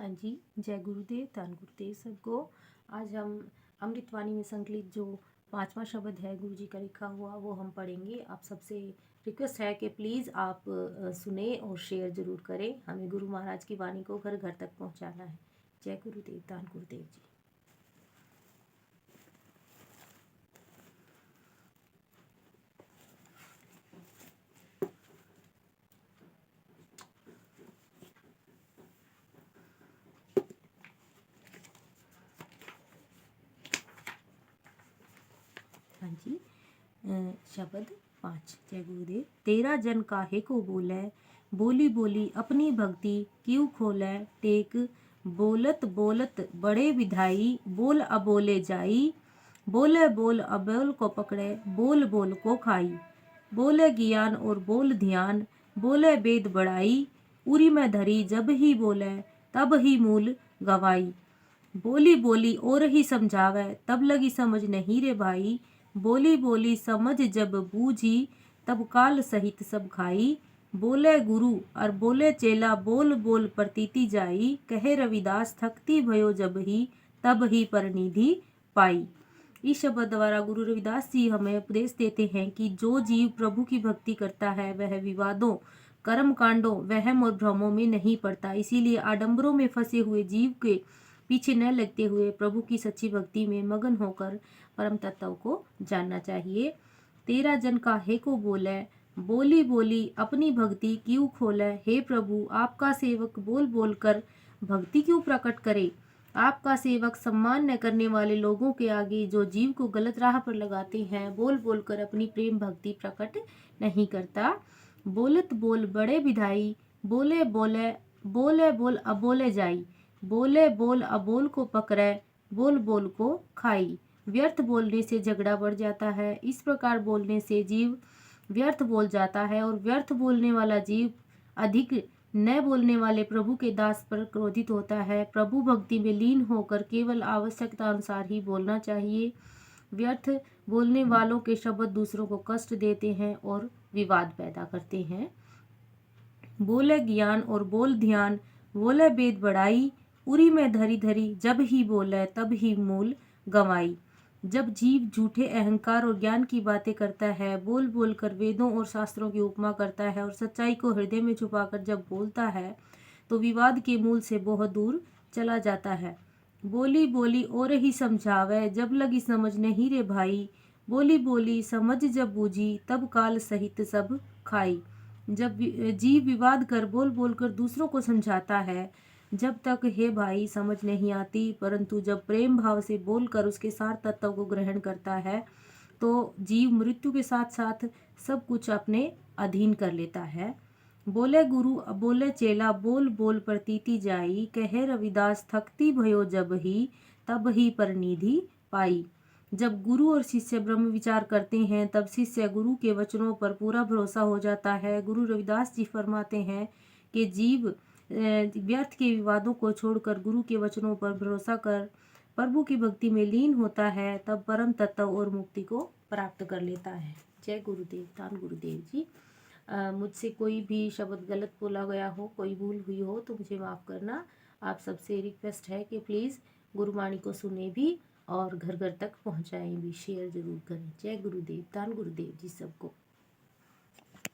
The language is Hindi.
हाँ जी, जय गुरुदेव, धन गुरुदेव सबको। आज हम अमृतवाणी में संकलित जो 5वां शब्द है गुरु जी का लिखा हुआ वो हम पढ़ेंगे। आप सबसे रिक्वेस्ट है कि प्लीज़ आप सुने और शेयर ज़रूर करें। हमें गुरु महाराज की वाणी को घर घर तक पहुंचाना है। जय गुरुदेव, धन गुरुदेव जी। हाँ जी, शब्द 5। जय गुरुदेव। तेरा जन काहे को बोले, बोली बोली अपनी भक्ति क्यों खोले। टेक बोलत बोलत बड़े विधाई, बोल अबोले जाई। बोले बोल अबोल को पकड़े, बोल बोल को खाई। बोले ज्ञान और बोल ध्यान, बोले वेद बड़ाई। उरी में धरी जब ही बोले, तब ही मूल गवाई। बोली बोली और ही समझावे, तब लगी समझ नहीं रे भाई। बोली बोली समझ जब बूझी, तब काल सहित सब खाई। बोले गुरु और बोले चेला, बोल बोल प्रतीति जाई। कहे रविदास थकती भयो जब ही, तब ही परनिधि पाई। इस शब्द द्वारा गुरु रविदास जी हमें उपदेश देते हैं कि जो जीव प्रभु की भक्ति करता है वह विवादों, कर्म कांडों, वहम और भ्रमों में नहीं पड़ता। इसीलिए आडंबरों में फंसे हुए जीव के पीछे न लगते हुए प्रभु की सच्ची भक्ति में मगन होकर परम तत्व को जानना चाहिए। तेरा जन काहे को बोले, बोली बोली अपनी भक्ति क्यों खोले। हे प्रभु, आपका सेवक बोल बोल कर भक्ति क्यों प्रकट करे। आपका सेवक सम्मान न करने वाले लोगों के आगे जो जीव को गलत राह पर लगाते हैं, बोल बोल कर अपनी प्रेम भक्ति प्रकट नहीं करता। बोलत बोल बड़े विधाई, बोले बोले बोले बोल अबोले जाई। बोले बोल अबोल को पकड़े, बोल बोल को खाई। व्यर्थ बोलने से झगड़ा बढ़ जाता है। इस प्रकार बोलने से जीव व्यर्थ बोल जाता है और व्यर्थ बोलने वाला जीव अधिक न बोलने वाले प्रभु के दास पर क्रोधित होता है। प्रभु भक्ति में लीन होकर केवल आवश्यकता अनुसार ही बोलना चाहिए। व्यर्थ बोलने वालों के शब्द दूसरों को कष्ट देते हैं और विवाद पैदा करते हैं। बोले ज्ञान और बोल ध्यान, बोले वेद बड़ाई। उरी में धरी धरी जब ही बोले, तब ही मूल गंवाई। जब जीव झूठे अहंकार और ज्ञान की बातें करता है, बोल बोल कर वेदों और शास्त्रों की उपमा करता है और सच्चाई को हृदय में छुपाकर जब बोलता है, तो विवाद के मूल से बहुत दूर चला जाता है। बोली बोली और ही समझावे, जब लगी समझ नहीं रे भाई। बोली बोली समझ जब बूझी, तब काल सहित सब खाई। जब जीव विवाद कर बोल बोल कर दूसरों को समझाता है, जब तक हे भाई समझ नहीं आती, परंतु जब प्रेम भाव से बोलकर उसके सार तत्व को ग्रहण करता है, तो जीव मृत्यु के साथ साथ सब कुछ अपने अधीन कर लेता है। बोले गुरु बोले चेला, बोल बोल प्रतीति जाई। कहे रविदास थकती भयो जब ही, तब ही परनिधि पाई। जब गुरु और शिष्य ब्रह्म विचार करते हैं, तब शिष्य गुरु के वचनों पर पूरा भरोसा हो जाता है। गुरु रविदास जी फरमाते हैं कि जीव व्यर्थ के विवादों को छोड़कर गुरु के वचनों पर भरोसा कर प्रभु की भक्ति में लीन होता है, तब परम तत्व और मुक्ति को प्राप्त कर लेता है। जय गुरुदेव, धन गुरुदेव जी। मुझसे कोई भी शब्द गलत बोला गया हो, कोई भूल हुई हो तो मुझे माफ़ करना। आप सबसे रिक्वेस्ट है कि प्लीज़ गुरुवाणी को सुने भी और घर घर तक पहुंचाएं भी, शेयर ज़रूर करें। जय गुरुदेव, धन गुरुदेव जी सबको।